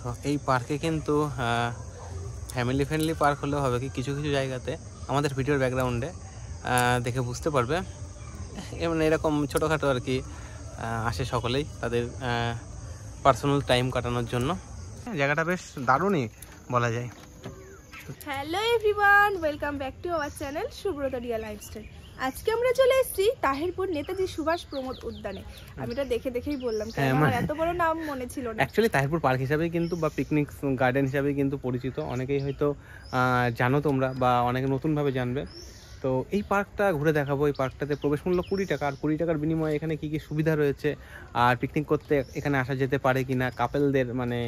তো এই পার্কে কিন্তু ফ্যামিলি ফ্রেন্ডলি পার্ক হলেও হবে কি কিছু কিছু জায়গাতে আমাদের ভিডিওর ব্যাকগ্রাউন্ডে দেখে বুঝতে পারবে মানে এরকম ছোটোখাটো আর কি আসে সকলেই তাদের পার্সোনাল টাইম কাটানোর জন্য। জায়গাটা বেশ দারুণই বলা যায়। Hello everyone, welcome back to our channel Subrata Riya lifestyle. আজকে আমরা চলে এসেছি তাহিরপুর নেতাজি সুভাষ প্রমোদ উদ্যানে। আমি এটা দেখেই বললাম, কারণ আমার এত বড় নাম মনে ছিল না। অ্যাকচুয়ালি তাহিরপুর পার্ক হিসাবেই কিন্তু বা পিকনিক গার্ডেন হিসাবেই কিন্তু পরিচিত, অনেকেই হয়তো জানো তোমরা বা অনেকে নতুনভাবে জানবে। তো এই পার্কটা ঘুরে দেখাবো। এই পার্কটাতে প্রবেশ মূল্য 20 টাকা, আর 20 টাকার বিনিময়ে এখানে কী কী সুবিধা রয়েছে, আর পিকনিক করতে এখানে আসা যেতে পারে কি না কাপেলদের, মানে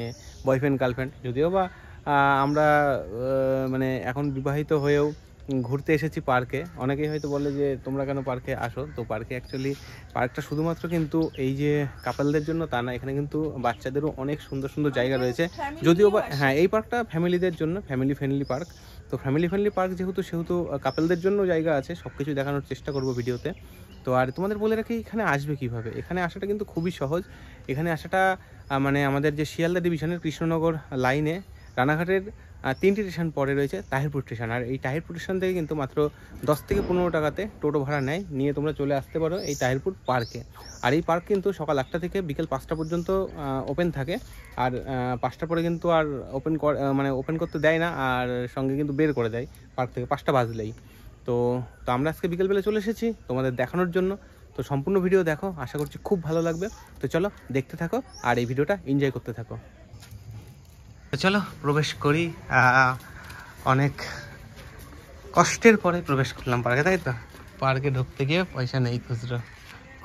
বয়ফ্রেন্ড গার্লফ্রেন্ড, যদিও বা আমরা মানে এখন বিবাহিত হয়েও ঘুরতে এসেছি পার্কে। অনেকেই হয়তো বলে যে তোমরা কেন পার্কে আসো। তো পার্কে অ্যাকচুয়ালি পার্কটা শুধুমাত্র কিন্তু এই যে কাপলদের জন্য তা না, এখানে কিন্তু বাচ্চাদেরও অনেক সুন্দর সুন্দর জায়গা রয়েছে। যদিও বা হ্যাঁ, এই পার্কটা ফ্যামিলিদের জন্য, ফ্যামিলি ফ্রেন্ডলি পার্ক। তো ফ্যামিলি ফ্রেন্ডলি পার্ক সেহেতু কাপলদের জন্য জায়গা আছে, সব কিছু দেখানোর চেষ্টা করবো ভিডিওতে। তো আর তোমাদের বলে রাখি এখানে আসবে কিভাবে। এখানে আসাটা কিন্তু খুবই সহজ। এখানে আসাটা মানে আমাদের যে শিয়ালদা ডিভিশনের কৃষ্ণনগর লাইনে রানাঘাটের 3টি স্টেশন পরে রয়েছে তাহিরপুর স্টেশন। আর এই তাহিরপুর স্টেশন থেকে কিন্তু মাত্র 10 থেকে 15 টাকাতে টোটো ভাড়া নেয়, নিয়ে তোমরা চলে আসতে পারো এই তাহিরপুর পার্কে। আর এই পার্ক কিন্তু সকাল 8টা থেকে বিকেল 5টা পর্যন্ত ওপেন থাকে। আর 5টার পরে কিন্তু আর ওপেন করতে দেয় না, আর সঙ্গে কিন্তু বের করে দেয় পার্ক থেকে 5টা বাজলেই। তো আমরা আজকে বিকেলবেলা চলে এসেছি তোমাদের দেখানোর জন্য। তো সম্পূর্ণ ভিডিও দেখো, আশা করছি খুব ভালো লাগবে। তো চলো দেখতে থাকো আর এই ভিডিওটা এনজয় করতে থাকো। চলো প্রবেশ করি। অনেক কষ্টের পরে প্রবেশ করলাম পার্কে, তাই তো? পার্কে ঢুকতে গিয়ে পয়সা নেই,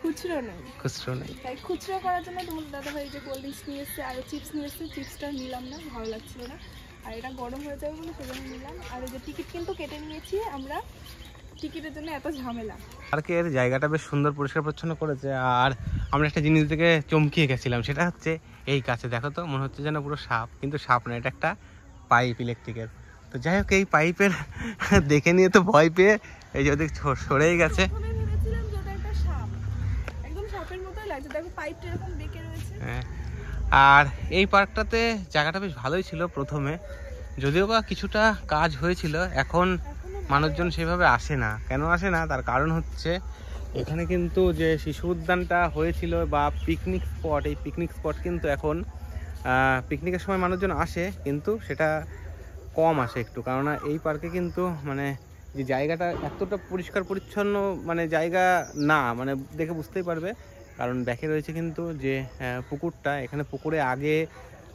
খুচরো নেই। তাই খুচরো করার জন্য তোমার দাদা ভাই যে কোল্ড ড্রিঙ্কস নিয়ে এসছে আর চিপস নিয়ে এসছে, চিপসটা নিলাম না, ভালো লাগছিল না, আর এটা গরম হয়ে যাবে বলে সেজন্য নিলাম। আর এই যে টিকিট কিন্তু কেটে নিয়েছি আমরা, টিকিটের জন্য এত ঝামেলা। পার্কের জায়গাটা বেশ সুন্দর পরিষ্কার পরিচ্ছন্ন করেছে। আর আমরা একটা জিনিস দেখে চমকিয়ে গেছিলাম, সেটা হচ্ছে এই কাছে দেখো তো, মনে হচ্ছে যেন পুরো সাপ, কিন্তু সাপ না, এটা একটা পাইপ ইলেকট্রিকের। তো যাই হোক, এই পাইপের দেখে নিয়ে তো ভয় পেয়ে এই যে ওদিক সরেই গেছে। হ্যাঁ, আর এই পার্কটাতে জায়গাটা বেশ ভালোই ছিল প্রথমে, যদিও বা কিছুটা কাজ হয়েছিল। এখন মানুষজন সেভাবে আসে না। কেন আসে না তার কারণ হচ্ছে এখানে কিন্তু যে শিশু উদ্যানটা হয়েছিল বা পিকনিক স্পট, এই পিকনিক স্পট কিন্তু এখন পিকনিকের সময় মানুষজন আসে, কিন্তু সেটা কম আসে একটু। কেননা এই পার্কে কিন্তু মানে যে জায়গাটা এতটা পরিষ্কার পরিচ্ছন্ন মানে জায়গা না, মানে দেখে বুঝতেই পারবে। কারণ ব্যাকে রয়েছে কিন্তু যে পুকুরটা, এখানে পুকুরে আগে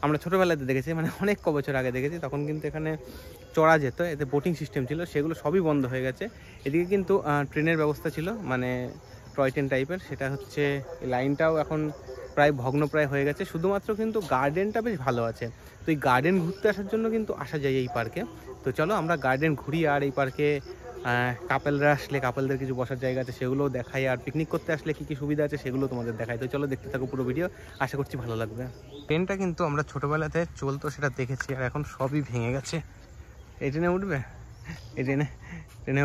আমরা ছোটোবেলাতে দেখেছি, মানে অনেক বছর আগে দেখেছি, তখন কিন্তু এখানে চড়া যেত, এতে বোটিং সিস্টেম ছিল, সেগুলো সবই বন্ধ হয়ে গেছে। এদিকে কিন্তু ট্রেনের ব্যবস্থা ছিল, মানে টয় ট্রেন টাইপের, সেটা হচ্ছে লাইনটাও এখন প্রায় ভগ্নপ্রায় হয়ে গেছে। শুধুমাত্র কিন্তু গার্ডেনটা বেশ ভালো আছে। তো এই গার্ডেন ঘুরতে আসার জন্য কিন্তু আসা যায় এই পার্কে। তো চলো আমরা গার্ডেন ঘুরি, আর এই পার্কে কাপেলরা আসলে কাপেলদের কিছু বসার জায়গা আছে সেগুলোও দেখাই, আর পিকনিক করতে আসলে কী কী সুবিধা আছে সেগুলো তোমাদের দেখাই। তো চলো দেখতে থাকো পুরো ভিডিও, আশা করছি ভালো লাগবে। ট্রেনটা কিন্তু আমরা ছোটোবেলাতে চলতো সেটা দেখেছি, আর এখন সবই ভেঙে গেছে। এই ট্রেনে উঠবে, এই ট্রেনে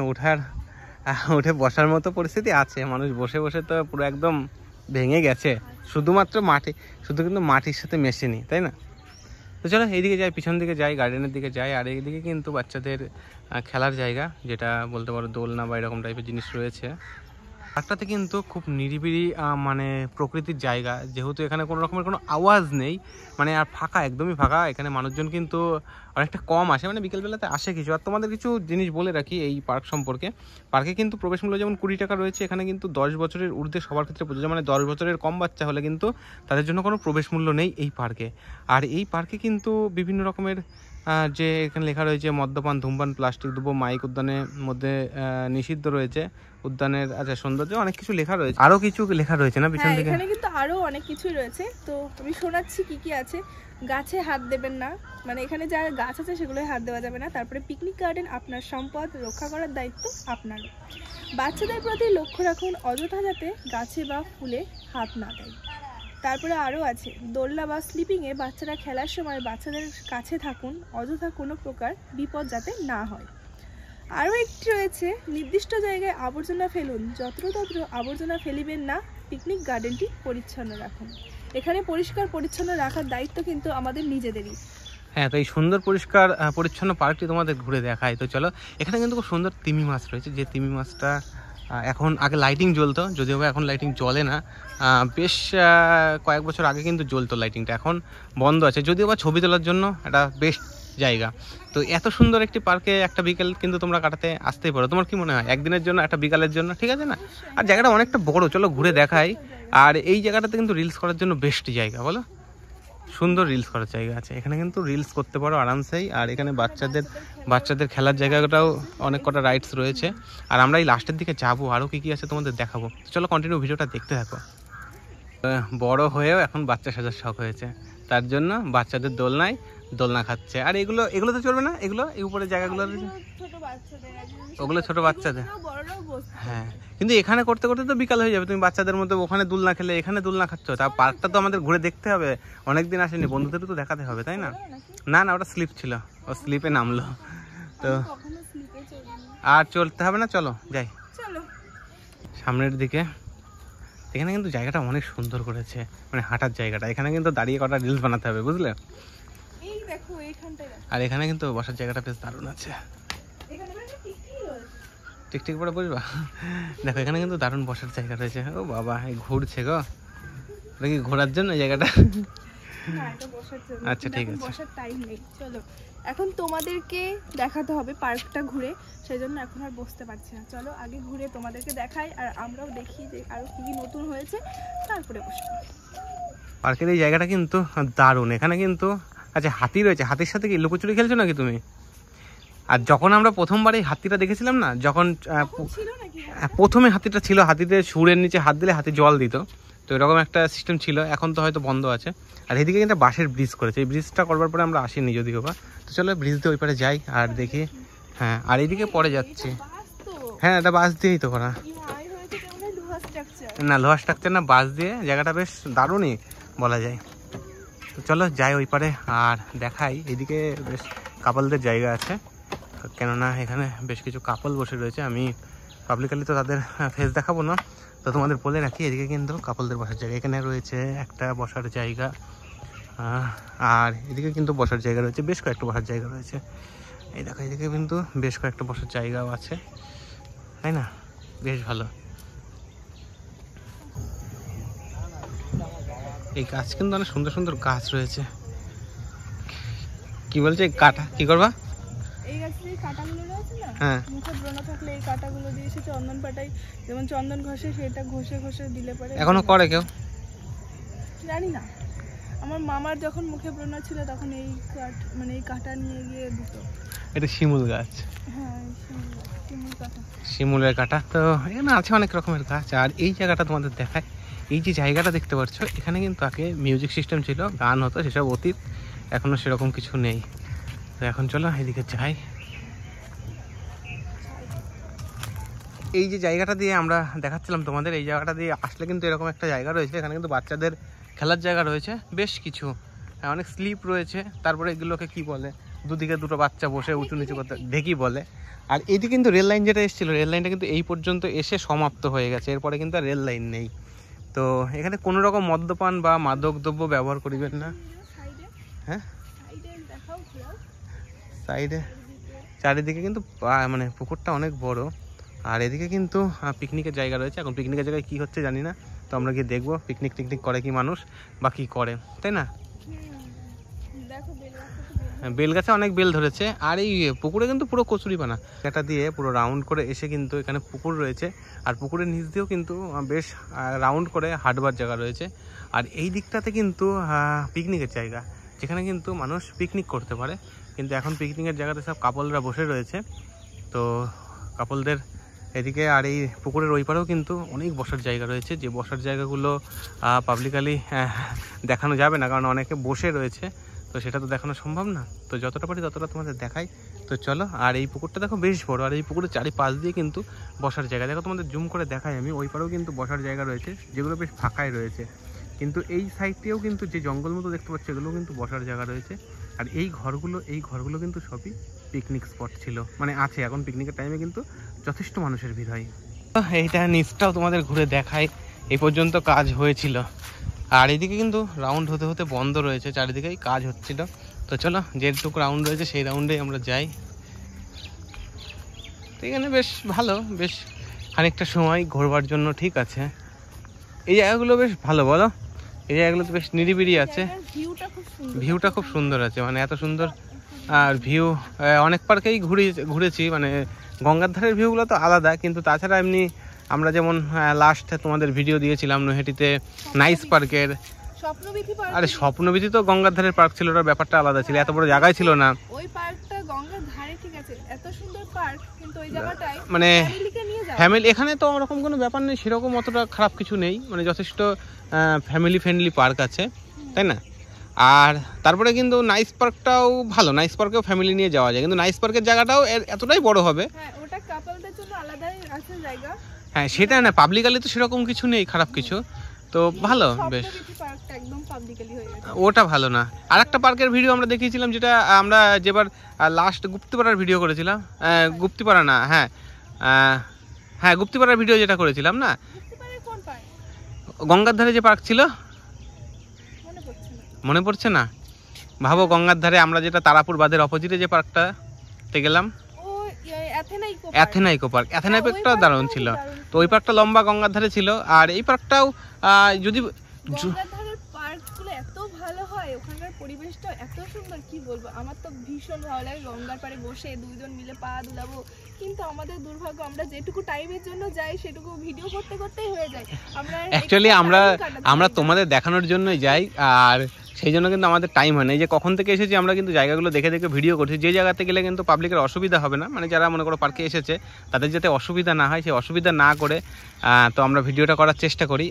উঠে বসার মতো পরিস্থিতি আছে, মানুষ বসে বসে তো পুরো একদম ভেঙে গেছে, শুধুমাত্র কিন্তু মাটির সাথে মেশেনি, তাই না? তো চলো এইদিকে যাই, পিছন দিকে যাই, গার্ডেনের দিকে যাই। আর এইদিকে কিন্তু বাচ্চাদের খেলার জায়গা, যেটা বলতে পারো দোলনা বা এরকম টাইপের জিনিস রয়েছে। পার্কটাতে কিন্তু খুব নিরিবিলি মানে প্রকৃতির জায়গা, যেহেতু এখানে কোনো রকমের কোনো আওয়াজ নেই, মানে আর ফাঁকা, একদমই ফাঁকা। এখানে মানুষজন কিন্তু অনেকটা কম আসে, মানে বিকেলবেলাতে আসে কিছু। আর তোমাদের কিছু জিনিস বলে রাখি এই পার্ক সম্পর্কে। পার্কে কিন্তু প্রবেশ মূল্য যেমন 20 টাকা রয়েছে, এখানে কিন্তু 10 বছরের ঊর্ধ্বে সবার ক্ষেত্রে প্রযোজ্য, মানে 10 বছরের কম বাচ্চা হলে কিন্তু তাদের জন্য কোনো প্রবেশ মূল্য নেই এই পার্কে। আর এই পার্কে কিন্তু বিভিন্ন রকমের যে এখানে লেখা রয়েছে মদ্যপান, ধূমপান, প্লাস্টিক দ্রব্য মাইক উদ্যানের মধ্যে নিষিদ্ধ রয়েছে। উদ্যানের সৌন্দর্য অনেক কিছু লেখা রয়েছে, আরো কিছু লেখা রয়েছে না পিছন দিকে? এখানে কিন্তু আরো অনেক কিছুই রয়েছে, তো আমি শোনাচ্ছি কি কি আছে। গাছে হাত দেবেন না, মানে এখানে যা গাছ আছে সেগুলোই হাত দেওয়া যাবে না। তারপরে পিকনিক গার্ডেন আপনার সম্পদ, রক্ষা করার দায়িত্ব আপনার। বাচ্চাদের প্রতি লক্ষ্য রাখুন, অযথা যাতে গাছে বা ফুলে হাত না দেয়। তারপরে আরও আছে, দোলনা বা স্লিপিংয়ে বাচ্চারা খেলার সময় বাচ্চাদের কাছে থাকুন, অযথা কোনো প্রকার বিপদ যাতে না হয়। আরও একটি রয়েছে, নির্দিষ্ট জায়গায় আবর্জনা ফেলুন, যত্রতত্র আবর্জনা ফেলিবেন না, পিকনিক গার্ডেনটি পরিচ্ছন্ন রাখুন। এখানে পরিষ্কার পরিচ্ছন্ন রাখার দায়িত্ব কিন্তু আমাদের নিজেদেরই। হ্যাঁ, তো এই সুন্দর পরিষ্কার পরিচ্ছন্ন পার্কটি তোমাদের ঘুরে দেখায়। তো চলো, এখানে কিন্তু খুব সুন্দর তিমি মাছ রয়েছে, যে তিমি মাছটা এখন আগে লাইটিং জ্বলতো, যদিও বা এখন লাইটিং জ্বলে না। বেশ কয়েক বছর আগে কিন্তু জ্বলতো লাইটিংটা, এখন বন্ধ আছে, যদিও বা ছবি তোলার জন্য একটা বেস্ট জায়গা। তো এত সুন্দর একটি পার্কে একটা বিকেল কিন্তু তোমরা কাটাতে আসতেই পারো। তোমার কি মনে হয়, একদিনের জন্য, একটা বিকালের জন্য ঠিক আছে না? আর জায়গাটা অনেকটা বড়, চলো ঘুরে দেখাই। আর এই জায়গাটাতে কিন্তু রিলস করার জন্য বেস্ট জায়গা, বলো? সুন্দর রিলস করার জায়গা আছে এখানে, কিন্তু রিলস করতে পারো আরামসেই। আর এখানে বাচ্চাদের খেলার জায়গাটাও অনেক কটা রাইডস রয়েছে। আর আমরা এই লাস্টের দিকে যাবো, আরও কী কী আছে তোমাদের দেখাবো। চলো কন্টিনিউ ভিডিওটা দেখতে থাকো। বড় হয়েও এখন বাচ্চা সাজার শখ হয়েছে, তার জন্য বাচ্চাদের দোলনা খাচ্ছে। আর এগুলো তো চলবে না, এগুলো এই উপরে জায়গাগুলো ওগুলো ছোট বাচ্চাদের। হ্যাঁ, কিন্তু এখানে করতে করতে তো বিকাল হয়ে যাবে। তুমি বাচ্চাদের মধ্যে ওখানে দুলনা খেলে এখানে দুলনা খাচ্ছ, তা পার্কটা তো আমাদের ঘুরে দেখতে হবে। অনেকদিন আসেনি, বন্ধুদেরও তো দেখাতে হবে, তাই না? না ওটা স্লিপ ছিল, ও স্লিপে নামলো। তো আর চলতে হবে না, চলো যাই সামনের দিকে। এখানে কিন্তু জায়গাটা অনেক সুন্দর করেছে, মানে হাঁটার জায়গাটা। এখানে কিন্তু দাঁড়িয়ে কটা রিলস বানাতে হবে, বুঝলে? আর এখানে কিন্তু বসার জায়গাটা বেশ দারুণ আছে। টিকটিক পরে বসবা, দেখো এখানে কিন্তু দারুণ বসার জায়গা রয়েছে। ও বাবা, এই ঘুরছে গো, এটা কি ঘোরার জন্য জায়গাটা? আচ্ছা ঠিক আছে, বসার টাইম নেই। চলো এখন তোমাদেরকে দেখাতে হবে পার্কটা ঘুরে, সেই জন্য এখন আর বসতে পারছি না। চলো আগে ঘুরে তোমাদেরকে দেখাই, আর আমরাও দেখি যে আরো কি কি নতুন হয়েছে, তারপরে বসবো। পার্কের এই জায়গাটা কিন্তু দারুণ। এখানে কিন্তু আচ্ছা হাতি রয়েছে, হাতির সাথে কি লুকোচুরি খেলছো নাকি তুমি? আর যখন আমরা প্রথমবার এই হাতিটা দেখেছিলাম না, যখন প্রথমে হাতিটা ছিল, হাতিতে সুরের নিচে হাত দিলে হাতি জল দিত, তো এরকম একটা সিস্টেম ছিল। এখন তো হয়তো বন্ধ আছে। আর এদিকে কিন্তু বাঁশের ব্রিজ করেছে, এই ব্রিজটা করবার পরে আমরা আসিনি যদিও বা। তো চলো ব্রিজ দিয়ে ওই পারে যাই আর দেখি। হ্যাঁ, আর এইদিকে পরে যাচ্ছি। হ্যাঁ, এটা বাঁশ দিয়েই তো করা, না লোহার স্ট্রাকচার না, বাঁশ দিয়ে। জায়গাটা বেশ দারুণই বলা যায়। তো চলো যাই ওই পারে আর দেখাই। এদিকে বেশ কাপলদের জায়গা আছে, কেননা এখানে বেশ কিছু কাপল বসে রয়েছে। আমি পাবলিকালি তো তাদের ফেস দেখাবো না, তো তোমাদের বলে রাখি এদিকে কিন্তু কাপলদের বসার জায়গা। এখানে রয়েছে একটা বসার জায়গা, আর এদিকে কিন্তু বসার জায়গা রয়েছে, বেশ কয়েকটা বসার জায়গা রয়েছে। এই দেখো এদিকে কিন্তু বেশ কয়েকটা বসার জায়গাও আছে, তাই না? বেশ ভালো। এই গাছ কিন্তু অনেক সুন্দর সুন্দর গাছ রয়েছে। কি বলছে, কাটা কি করবা? এই গাছের কাটাগুলো রয়েছে না, হ্যাঁ, মুখে ব্রণ থাকলে এই কাটাগুলো দিয়ে এসে চন্দন পাটাই, যেমন চন্দন ঘষে সেটা ঘষে ঘষে দিলে পরে। এখনো করে কেউ? জানি না, আমার মামার যখন মুখে ব্রণ ছিল তখন এই এই কাটা নিয়ে গিয়ে দিত। এটা শিমুল গাছ। হ্যাঁ, শিমুল কাটা, শিমুলের কাটা। তো এখানে আছে অনেক রকমের গাছ। আর এই জায়গাটা তোমাদের দেখায়, এই যে জায়গাটা দেখতে পাচ্ছ, এখানে কিন্তু আগে মিউজিক সিস্টেম ছিল, গান হতো, সেসব অতীত। এখনো সেরকম কিছু নেই। তো এখন চলো এদিকে যাই। এই যে জায়গাটা দিয়ে আমরা দেখাচ্ছিলাম তোমাদের, এই জায়গাটা দিয়ে আসলে কিন্তু এরকম একটা জায়গা রয়েছে। এখানে কিন্তু বাচ্চাদের খেলার জায়গা রয়েছে বেশ কিছু, অনেক স্লিপ রয়েছে। তারপরে এগুলোকে কি বলে, দুদিকে দুটো বাচ্চা বসে উঁচু নিচু করতে, ঢেকি বলে। আর এইদিকে কিন্তু রেল লাইন যেটা এসেছিলো, রেল লাইনটা কিন্তু এই পর্যন্ত এসে সমাপ্ত হয়ে গেছে, এরপরে কিন্তু আর রেল লাইন নেই। তো এখানে কোনো রকম মদ্যপান বা মাদক দ্রব্য ব্যবহার করিবেন না। হ্যাঁ, সাইডে চারিদিকে কিন্তু মানে পুকুরটা অনেক বড়। আর এদিকে কিন্তু পিকনিকের জায়গা রয়েছে। এখন পিকনিকের জায়গায় কি হচ্ছে জানি না, তো আমরা গিয়ে দেখবো পিকনিক টিকনিক করে কি মানুষ বা কী করে, তাই না? বেল গাছে অনেক বেল ধরেছে। আর এই পুকুরে কিন্তু পুরো কচুরিপানা, এটা দিয়ে পুরো রাউন্ড করে এসে কিন্তু এখানে পুকুর রয়েছে। আর পুকুরের নিচ দিয়েও কিন্তু বেশ রাউন্ড করে হাঁটবার জায়গা রয়েছে। আর এই দিকটাতে কিন্তু পিকনিকের জায়গা, যেখানে কিন্তু মানুষ পিকনিক করতে পারে। কিন্তু এখন পিকনিকের জায়গাতে সব কাপলরা বসে রয়েছে। তো কাপলদের এদিকে, আর এই পুকুরের ওই পারেও কিন্তু অনেক বসার জায়গা রয়েছে, যে বসার জায়গাগুলো পাবলিকালি দেখানো যাবে না, কারণ অনেকে বসে রয়েছে, তো সেটা তো দেখানো সম্ভব না। তো যতটা পারি ততটা তোমাদের দেখাই। তো চলো। আর এই পুকুরটা দেখো বেশ বড়, আর এই পুকুরের চারিপাশ দিয়ে কিন্তু বসার জায়গা। দেখো তোমাদের জুম করে দেখাই আমি, ওই পারেও কিন্তু বসার জায়গা রয়েছে, যেগুলো বেশ ফাঁকাই রয়েছে। কিন্তু এই সাইডটিও কিন্তু যে জঙ্গল মতো দেখতে পাচ্ছি, এগুলো কিন্তু বসার জায়গা রয়েছে। আর এই ঘরগুলো কিন্তু সবই পিকনিক স্পট ছিল, মানে আছে এখন। পিকনিকের টাইমে কিন্তু যথেষ্ট মানুষের ভিড় হয়। এইটা নিচটাও তোমাদের ঘুরে দেখাই, এই পর্যন্ত কাজ হয়েছিল। আর এদিকে কিন্তু রাউন্ড হতে হতে বন্ধ রয়েছে, চারিদিকেই কাজ হচ্ছিল। তো চলো যেটুকু রাউন্ড রয়েছে সেই রাউন্ডেই আমরা যাই। তো এখানে বেশ ভালো, বেশ খানিকটা সময় ঘোরবার জন্য ঠিক আছে। এই জায়গাগুলো বেশ ভালো, বলো? এই জায়গাগুলো তো বেশ নিরিবিলি আছে, ভিউটা খুব সুন্দর আছে, মানে এত সুন্দর। আর ভিউ অনেক পার্কেই ঘুরেছি, মানে গঙ্গার ধারের ভিউগুলো তো আলাদা, কিন্তু তাছাড়া এমনি আমরা যেমন লাস্ট তোমাদের ভিডিও দিয়েছিলাম নৈহাটিতে নাইস পার্কের। আরে স্বপ্নবীথি তো গঙ্গার ধারের পার্ক ছিল, ওটার ব্যাপারটা আলাদা ছিল, এত বড় জায়গায় ছিল না। ওই পার্কটা গঙ্গার ধারে ঠিক আছে, এত সুন্দর পার্ক, কিন্তু ওই জায়গাটায় মানে ফ্যামিলি, এখানে তো ওরকম কোনো ব্যাপার নেই, সেরকম অতটা খারাপ কিছু নেই, মানে যথেষ্ট ফ্যামিলি ফ্রেন্ডলি পার্ক আছে, তাই না? আর তারপরে কিন্তু নাইস পার্কটাও ভালো, নাইস পার্কেও ফ্যামিলি নিয়ে যাওয়া যায়, কিন্তু নাইস পার্কের জায়গাটাও এতটাই বড় হবে। ওটা কাপলদের জন্য আলাদাই আছে জায়গা। হ্যাঁ সেটা না, পাবলিকালি তো সেরকম কিছু নেই খারাপ কিছু, তো ভালো বেশ। ওটা ভালো না। আর একটা পার্কের ভিডিও আমরা দেখিয়েছিলাম, যেটা আমরা যেবার লাস্ট গুপ্তিপাড়ার ভিডিও করেছিলাম, গুপ্তিপাড়া না, হ্যাঁ গুপ্তিপাড়ার ভিডিও যেটা করেছিলাম না, গঙ্গার ধারে যে পার্ক ছিল, মনে পড়ছে না? ভাবো গঙ্গার ধারে আমরা যেটা তারাপুর বাঁধের অপোজিটে যে পার্কটাতে গেলাম, অ্যাথেনা ইকো পার্ক। অ্যাথেনা পার্কটা দারুণ ছিল, তো ওই পার্কটা লম্বা গঙ্গার ধারে ছিল। আর এই পার্কটাও যদি পার্কগুলো এত ভালো হয়, ওখানকার পরিবেশটা এত সুন্দর, কি বলবো, আমার তো ভীষণ ভালো লাগে গঙ্গার পাড়ে বসে দুইজন মিলে পা দুলাবো। কিন্তু আমাদের দুর্ভাগ্য, আমরা যেটুকু টাইমের জন্য যাই সেটুকু ভিডিও করতে করতেই হয়ে যায়। অ্যাকচুয়ালি আমরা তোমাদের দেখানোর জন্যই যাই, আর সেই জন্য কিন্তু আমাদের টাইম হয় না। এই যে কখন থেকে এসেছি আমরা কিন্তু জায়গাগুলো দেখে দেখে ভিডিও করছি, যে জায়গাতে গেলে কিন্তু পাবলিকের অসুবিধা হবে না, মানে যারা মনে করো পার্কে এসেছে তাদের যাতে অসুবিধা না হয়, সেই অসুবিধা না করে তো আমরা ভিডিওটা করার চেষ্টা করি,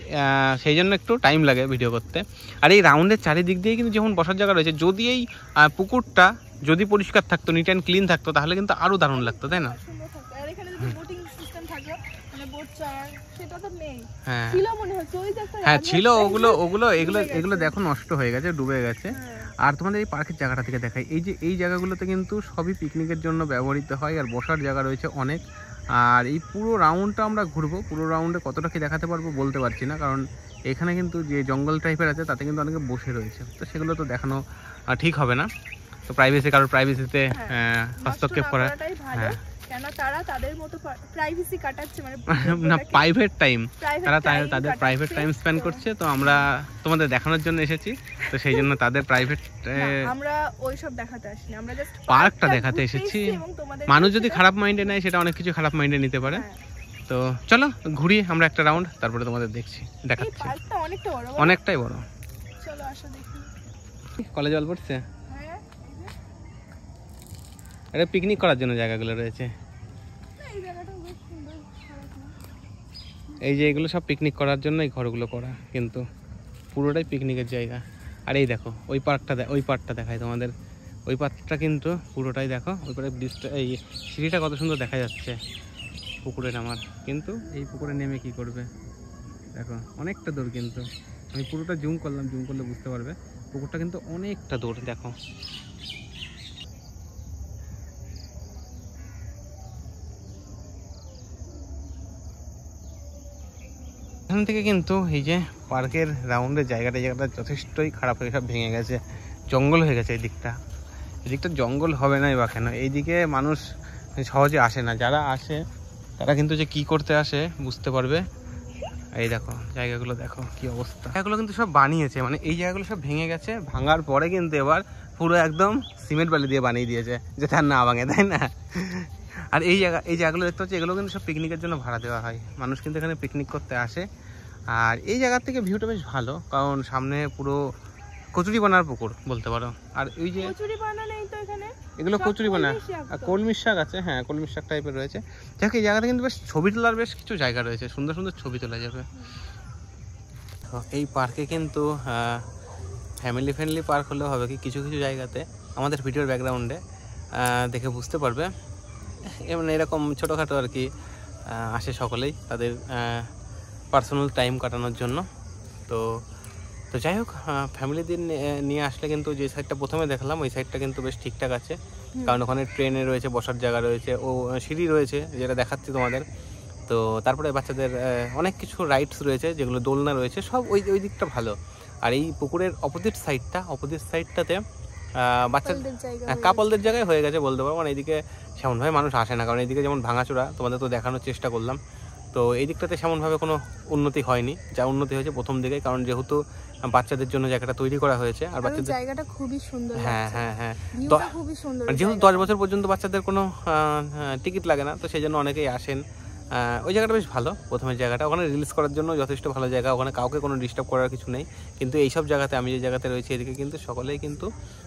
সেই জন্য একটু টাইম লাগে ভিডিও করতে। আর এই রাউন্ডের চারিদিক দিয়ে কিন্তু যখন বসার জায়গা রয়েছে, যদি এই পুকুরটা যদি পরিষ্কার থাকতো, নিট অ্যান্ড ক্লিন থাকতো, তাহলে কিন্তু আরও দারুণ লাগতো, তাই না? হ্যাঁ ছিল, এগুলো দেখো নষ্ট হয়ে গেছে, ডুবে গেছে। আর তোমাদের এই পার্কের জায়গাটা থেকে দেখাই, এই যে এই জায়গাগুলোতে কিন্তু সবই পিকনিকের জন্য ব্যবহৃত হয়, আর বসার জায়গা রয়েছে অনেক। আর এই পুরো রাউন্ডটা আমরা ঘুরবো, পুরো রাউন্ডে কতটা কি দেখাতে পারবো বলতে পারছি না, কারণ এখানে কিন্তু যে জঙ্গল টাইপের আছে তাতে কিন্তু অনেকে বসে রয়েছে, তো সেগুলো তো দেখানো ঠিক হবে না। তো প্রাইভেসি, কারোর প্রাইভেসিতে হস্তক্ষেপ করা, হ্যাঁ কেন তারা তাদের মতো প্রাইভেসি কাটাচ্ছে, মানে না প্রাইভেট টাইম, তারা তাদের প্রাইভেট টাইম স্পেন্ড করছে, তো আমরা তোমাদের দেখানোর জন্য এসেছি, তো সেই জন্য তাদের প্রাইভেট, আমরা ওইসব দেখাতে আসিনি, আমরা জাস্ট পার্কটা দেখাতে এসেছি। মানুষ যদি খারাপ মাইন্ডে নেয়, সেটা অনেক কিছু খারাপ মাইন্ডে নিতে পারে। তো চলো ঘুরি আমরা একটা রাউন্ড, তারপরে তোমাদের দেখাচ্ছি। অনেকটাই বড়। চলো আসো দেখি। কলেজ জল পড়ছে, আরে পিকনিক করার জন্য জায়গাগুলো রয়েছে, এই যে এগুলো সব পিকনিক করার জন্য এই ঘরগুলো করা, কিন্তু পুরোটাই পিকনিকের জায়গা। আর এই দেখো ওই পার্কটা দেখায় তোমাদের, ওই পার্কটা কিন্তু পুরোটাই দেখো, ওই পারে ব্রিজটা, এই সিঁড়িটা কত সুন্দর দেখা যাচ্ছে পুকুরে নামার। কিন্তু এই পুকুরে নেমে কি করবে দেখো, অনেকটা দূর, কিন্তু আমি পুরোটা জুম করলাম, জুম করলে বুঝতে পারবে পুকুরটা কিন্তু অনেকটা দূর। দেখো এখান থেকে কিন্তু এই যে পার্কের রাউন্ডের জায়গাটা যথেষ্টই খারাপ হয়ে সব ভেঙে গেছে, জঙ্গল হয়ে গেছে। এদিকটা জঙ্গল হবে না বা কেন, এইদিকে মানুষ সহজে আসে না, যারা আসে তারা কিন্তু যে কি করতে আসে বুঝতে পারবে। এই দেখো জায়গাগুলো দেখো কি অবস্থা, জায়গাগুলো কিন্তু সব বানিয়েছে, মানে এই জায়গাগুলো সব ভেঙে গেছে, ভাঙার পরে কিন্তু এবার পুরো একদম সিমেন্ট বালি দিয়ে বানিয়ে দিয়েছে, যাতে আর না ভাঙে, তাই না? আর এই জায়গাগুলো দেখতে পাচ্ছি, এগুলো কিন্তু সব পিকনিকের জন্য ভাড়া দেওয়া হয়, মানুষ কিন্তু এখানে পিকনিক করতে আসে। আর এই জায়গার থেকে ভিউটা বেশ ভালো, কারণ সামনে পুরো কচুরিপানার পুকুর বলতে পারো। আর ওই যে এগুলো কচুরিপানা, কলমির শাক আছে, হ্যাঁ কলমির শাক টাইপের রয়েছে। দেখো এই জায়গাটা কিন্তু বেশ ছবি তোলার বেশ কিছু জায়গা রয়েছে, সুন্দর সুন্দর ছবি তোলা যাবে। এই পার্কে কিন্তু ফ্যামিলি ফ্রেন্ডলি পার্ক হলেও হবে কি, কিছু কিছু জায়গাতে আমাদের ভিডিওর ব্যাকগ্রাউন্ডে দেখে বুঝতে পারবে, মানে এরকম ছোটোখাটো আর কি আসে সকলেই তাদের পার্সোনাল টাইম কাটানোর জন্য। তো যাই হোক, ফ্যামিলিদের নিয়ে আসলে কিন্তু যে সাইডটা প্রথমে দেখলাম ওই সাইডটা কিন্তু বেশ ঠিকঠাক আছে, কারণ ওখানে ট্রেনে রয়েছে, বসার জায়গা রয়েছে, ও সিঁড়ি রয়েছে যেটা দেখাচ্ছি তোমাদের। তো তারপরে বাচ্চাদের অনেক কিছু রাইডস রয়েছে, যেগুলো দোলনা রয়েছে, সব ওই দিকটা ভালো। আর এই পুকুরের অপোজিট সাইডটাতে বাচ্চাদের কাপলদের জায়গা কাপলদের জায়গায় হয়ে গেছে বলতে পারবো। মানে এইদিকে সেমনভাবে মানুষ আসে না, কারণ এইদিকে যেমন ভাঙাচোরা তোমাদের তো দেখানোর চেষ্টা করলাম, তো এই দিকটাতে সেমনভাবে কোনো উন্নতি হয়নি। যা উন্নতি হয়েছে প্রথম দিকে, কারণ যেহেতু বাচ্চাদের জন্য জায়গাটা তৈরি করা হয়েছে আর বাচ্চাদের জায়গাটা খুবই সুন্দর, হ্যাঁ ভিউটা খুবই সুন্দর। যেহেতু 10 বছর পর্যন্ত বাচ্চাদের কোনো টিকিট লাগে না, তো সেই জন্য অনেকেই আসেন। ওই জায়গাটা বেশ ভালো, প্রথমের জায়গাটা ওখানে রিলিজ করার জন্য যথেষ্ট ভালো জায়গা, ওখানে কাউকে কোনো ডিস্টার্ব করার কিছু নেই। কিন্তু এইসব জায়গাতে, আমি যে জায়গাতে রয়েছি এদিকে কিন্তু সকলেই কিন্তু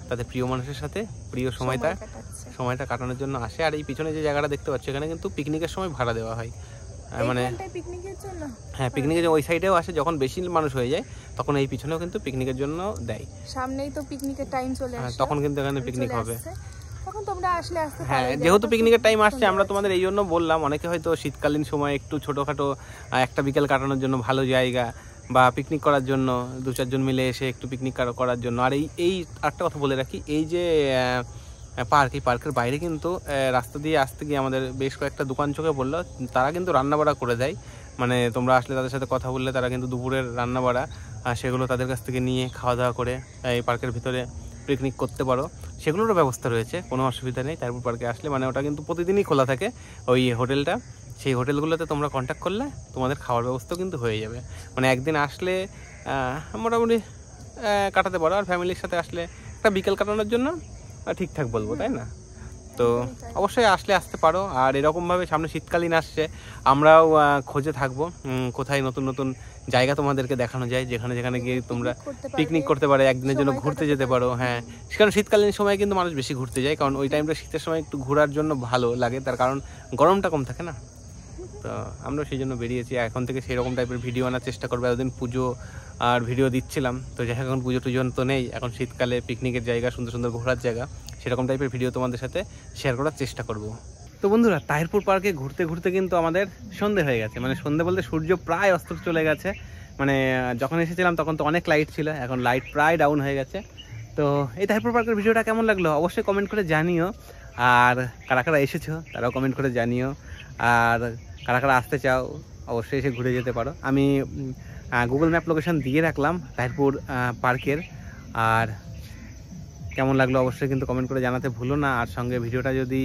তাদের প্রিয় মানুষের সাথে প্রিয় সময়টা কাটানোর জন্য আসে। আর এই পিছনে যে জায়গাটা দেখতে পাচ্ছি এখানে কিন্তু পিকনিকের সময় ভাড়া দেওয়া হয়, মানে পিকনিকের জন্য। হ্যাঁ, পিকনিকের ওই সাইডেও আসে, যখন বেশি মানুষ হয়ে যায় তখন এই পিছনেও কিন্তু পিকনিকের জন্য দেয়। সামনেই তো পিকনিকের টাইম চলে আসে, তখন কিন্তু এখানে পিকনিক হবে। তখন তোমরা আসলে আসতে হ্যাঁ, যেহেতু পিকনিকের টাইম আসছে আমরা তোমাদের এই জন্য বললাম, অনেকে হয়তো শীতকালীন সময় একটু ছোটোখাটো একটা বিকেল কাটানোর জন্য ভালো জায়গা, বা পিকনিক করার জন্য 2-4 জন মিলে এসে একটু পিকনিক করার জন্য। আর এই একটা কথা বলে রাখি, এই যে পার্ক, এই পার্কের বাইরে কিন্তু রাস্তা দিয়ে আসতে গিয়ে আমাদের বেশ কয়েকটা দোকান চোখে পড়লো, তারা কিন্তু রান্নাবাড়া করে দেয়। মানে তোমরা আসলে তাদের সাথে কথা বললে তারা কিন্তু দুপুরের রান্নাবাড়া সেগুলো তাদের কাছ থেকে নিয়ে খাওয়া দাওয়া করে এই পার্কের ভিতরে পিকনিক করতে পারো, সেগুলোরও ব্যবস্থা রয়েছে, কোনো অসুবিধা নেই। তারপর পার্কে আসলে মানে ওটা কিন্তু প্রতিদিনই খোলা থাকে ওই হোটেলটা, সেই হোটেলগুলোতে তোমরা কন্ট্যাক্ট করলে তোমাদের খাওয়ার ব্যবস্থাও কিন্তু হয়ে যাবে। মানে একদিন আসলে মোটামুটি কাটাতে পারো, আর ফ্যামিলির সাথে আসলে একটা বিকেল কাটানোর জন্য ঠিকঠাক বলবো, তাই না? তো অবশ্যই আসতে পারো। আর এরকমভাবে সামনে শীতকালীন আসছে, আমরাও খোঁজে থাকবো কোথায় নতুন নতুন জায়গা তোমাদেরকে দেখানো যায়, যেখানে যেখানে গিয়ে তোমরা পিকনিক করতে পারো, একদিনের জন্য ঘুরতে যেতে পারো। হ্যাঁ, কারণ শীতকালীন সময় কিন্তু মানুষ বেশি ঘুরতে যায়, কারণ ওই টাইমটা শীতের সময় একটু ঘোরার জন্য ভালো লাগে, তার কারণ গরমটা কম থাকে না। তো আমরা সেই জন্য বেরিয়েছি, এখন থেকে সেরকম টাইপের ভিডিও আনার চেষ্টা করবো। এতদিন পুজো আর ভিডিও দিচ্ছিলাম, তো যাই হোক এখন পুজো টুজো তো নেই, এখন শীতকালে পিকনিকের জায়গা, সুন্দর সুন্দর ঘোরার জায়গা, সেরকম টাইপের ভিডিও তোমাদের সাথে শেয়ার করার চেষ্টা করব। তো বন্ধুরা, তাহিরপুর পার্কে ঘুরতে ঘুরতে কিন্তু আমাদের সন্ধে হয়ে গেছে, মানে সন্ধে বলতে সূর্য প্রায় অস্ত চলে গেছে। মানে যখন এসেছিলাম তখন তো অনেক লাইট ছিল, এখন লাইট প্রায় ডাউন হয়ে গেছে। তো এই তাহিরপুর পার্কের ভিডিওটা কেমন লাগলো অবশ্যই কমেন্ট করে জানিও, আর কারা কারা এসেছো তারাও কমেন্ট করে জানিও, আর কারা কারা আসতে চাও অবশ্যই এসে ঘুরে যেতে পারো। আমি গুগল ম্যাপ লোকেশন দিয়ে রাখলাম তাহিরপুর পার্কের, আর কেমন লাগলো অবশ্যই কিন্তু কমেন্ট করে জানাতে ভুলো না। আর সঙ্গে ভিডিওটা যদি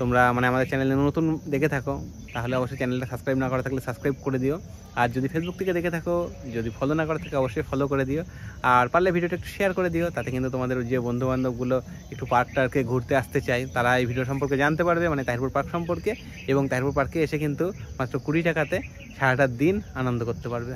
তোমরা মানে আমাদের চ্যানেলে নতুন দেখে থাকো তাহলে অবশ্যই চ্যানেলটা সাবস্ক্রাইব না করা থাকলে সাবস্ক্রাইব করে দিও, আর যদি ফেসবুক থেকে দেখে থাকো, যদি ফলো না করা থাকে অবশ্যই ফলো করে দিও, আর পারলে ভিডিওটা একটু শেয়ার করে দিও, তাতে কিন্তু তোমাদের যে বন্ধুবান্ধবগুলো একটু পার্কটাকে ঘুরতে আসতে চায় তারা এই ভিডিও সম্পর্কে জানতে পারবে, মানে তাহিরপুর পার্ক সম্পর্কে, এবং তাহিরপুর পার্কে এসে কিন্তু মাত্র 20 টাকাতে সারাটা দিন আনন্দ করতে পারবে।